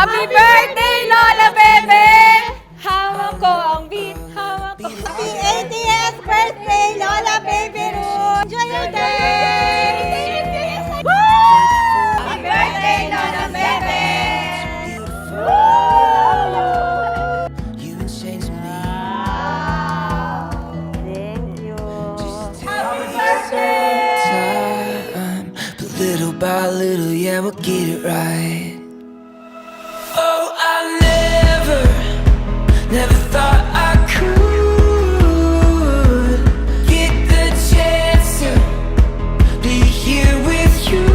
Happy birthday, Lola Bebe! Hawak ko ang beat, hawak ko. Happy 80th birthday, Lola Baby Ruth! Enjoy your day! Woo! Happy birthday, Lola Bebe! You've been changing me. Thank you. Happy birthday! Time, but little by little, yeah, we'll get it right. Oh, I never thought I could get the chance to be here with you.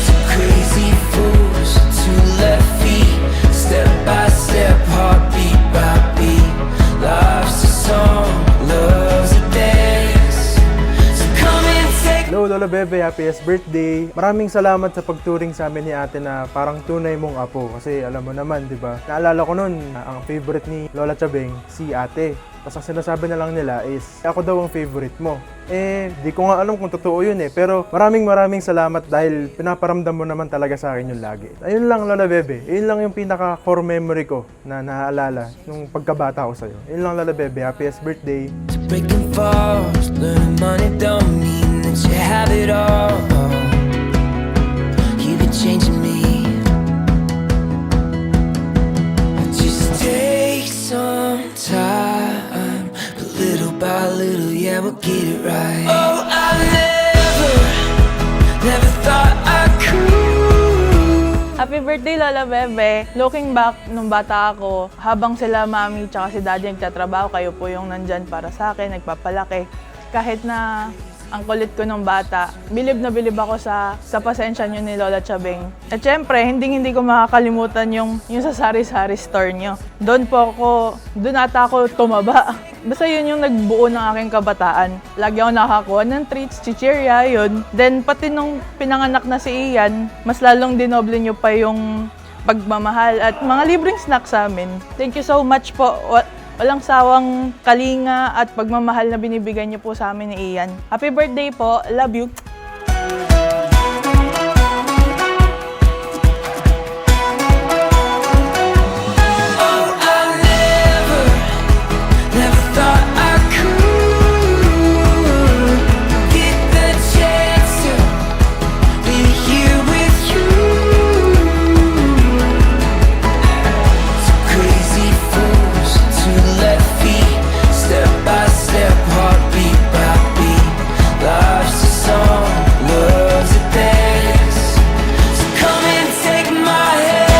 Two crazy fools, two left feet, step by step, heartbeat by beat. Life's a song, love's a dance. So come and take. Hello Lola Bebe, happiest birthday! Maraming salamat sa pagturing sa amin ni ate na parang tunay mong apo. Kasi alam mo naman, di ba? Naalala ko nun, ang favorite ni Lola Chabeng, si ate. Tapos ang sinasabi na lang nila is, ako daw ang favorite mo. Di ko nga alam kung totoo yun Pero maraming salamat dahil pinaparamdam mo naman talaga sa akin yung lagi. Ayun lang Lola Bebe, yun lang yung pinaka-core memory ko na naaalala nung pagkabata ko sa'yo. Yun lang Lola Bebe, happiest birthday! Breaking falls, learning money don't mean that you have it all. You've been changing me. Just take some time, but little by little, yeah, we'll get it right. Oh, I never thought I could. Happy birthday, Lola Bebe! Looking back, nung bata ako, habang sila mami tsaka si daddy nagtatrabaho, kayo po yung nandyan para sa akin, nagpapalaki. Kahit na ang kulit ko nung bata, bilib na bilib ako sa pasensya nyo ni Lola Chabeng. At syempre, hindi ko makakalimutan yung sa sari-sari store nyo. Doon ata ako tumaba. Basta yun yung nagbuo ng aking kabataan. Lagi ako nakakuha ng treats, chichirya, yun. Then pati nung pinanganak na si Ian, mas lalong dinoble nyo pa yung pagmamahal at mga libreng snacks sa amin. Thank you so much po. Walang sawang kalinga at pagmamahal na binibigay niyo po sa amin ni Ian. Happy birthday po. Love you. Oh, I never thought I could get the chance to be here with you. Two crazy fools, two left feet, step by step, heartbeat by beat. Life's a song, love's a dance. So come and take my hand.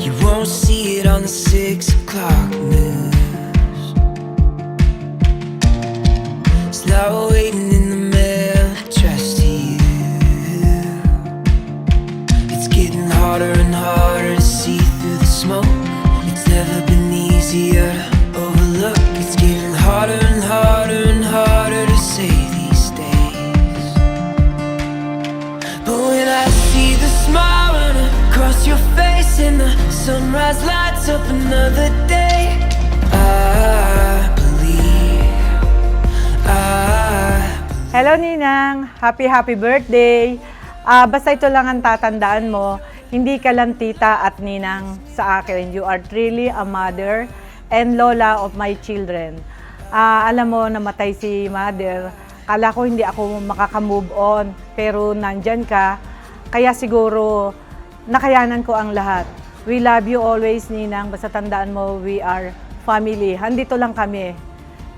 You won't see it on the 6 o'clock news. It's not waiting in the mail addressed to you. It's getting harder and harder to see through the smoke. It's never been easier to overlook. It's getting harder and harder and harder to say these days. But when I see the smile run across your face and the sunrise lights up another day, I believe. Hello Ninang! Happy birthday! Basta ito lang ang tatandaan mo, hindi ka lang tita at ninang sa akin. You are truly a mother and lola of my children. Alam mo, namatay si mother. Kala ko hindi ako makaka-move on, pero nandyan ka. Kaya siguro, nakayanan ko ang lahat. We love you always, Ninang. Basta tandaan mo, we are family. Handito lang kami.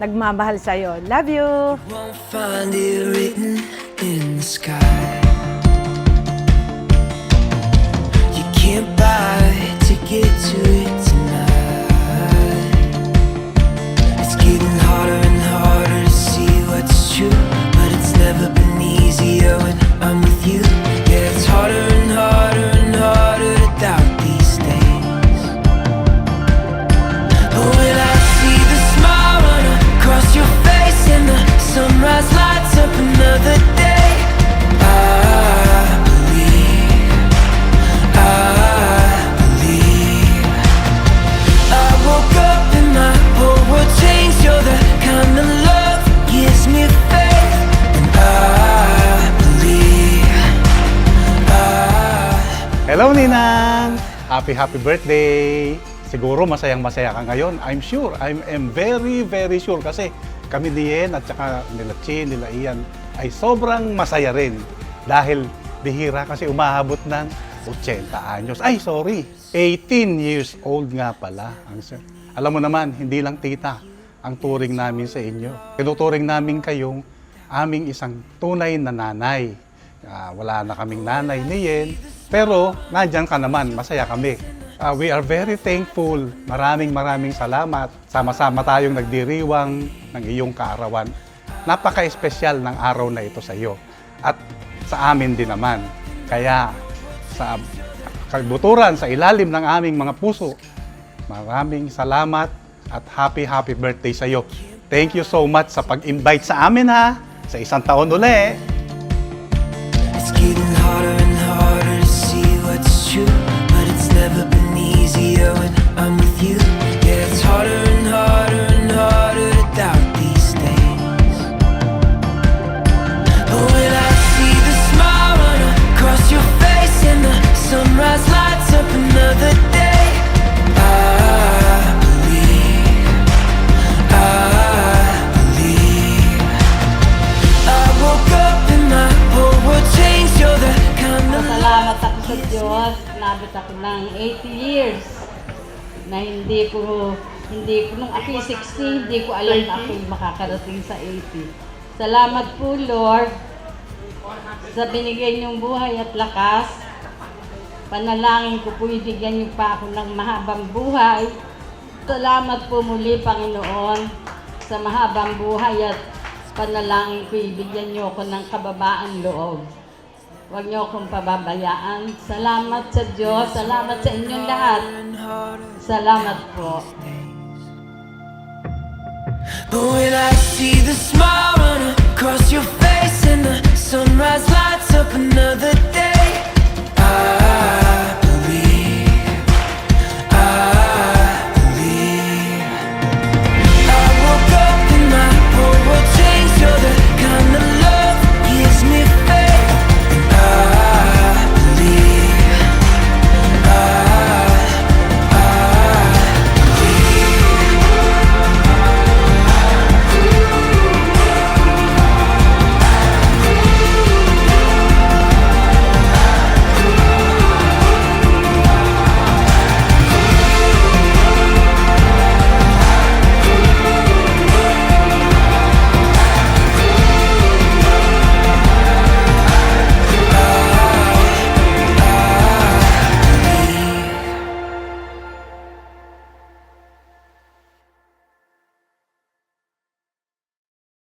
Nagmamahal sa'yo. Love you! Won't find it written in the sky. You can't buy a ticket to it tonight. It's getting harder and harder to see what's true, but it's never been easier when I'm with you. Yeah, it's harder and harder. Hello, Ninang! Happy birthday! Siguro masayang-masaya ka ngayon. I'm sure. I'm very, very sure kasi kami ni Yen at saka nila Chin, nila Ian ay sobrang masaya rin dahil bihira kasi umahabot ng 80 anyos. Ay, sorry. 18 years old nga pala. Alam mo naman, hindi lang tita ang turing namin sa inyo. Tinuturing namin kayong aming isang tunay na nanay. Wala na kaming nanay ni Yen, pero nandyan ka naman, masaya kami. We are very thankful. Maraming salamat. Sama-sama tayong nagdiriwang ng iyong kaarawan. Napaka-espesyal ng araw na ito sa iyo. At sa amin din naman. Kaya sa kabuturan, sa ilalim ng aming mga puso, maraming salamat at happy birthday sa iyo. Thank you so much sa pag-invite sa amin ha. Sa isang taon uli. It's getting harder and harder to see what's true, but it's never been easier when I'm with you. Yeah, it's harder and harder and harder to doubt these things. But when I see the smile run across your face and the sunrise lights up another day, I believe I woke up and my whole world changed. You're the kind of Salamat ako sa Diyos, nabot ako ng 80 years na hindi ko nung ako'y 60, hindi ko alam na ako'y makakarating sa 80. Salamat po Lord sa binigay niyong buhay at lakas. Panalangin ko po ibigyan niyo pa ako ng mahabang buhay. Salamat po muli Panginoon sa mahabang buhay at panalangin ko ibigyan niyo ako ng kababaan loob. Huwag niyo akong pababayaan. Salamat sa Diyos. Salamat sa inyong lahat. Salamat po. But when I see the smile run across your face and the sunrise lights up another day,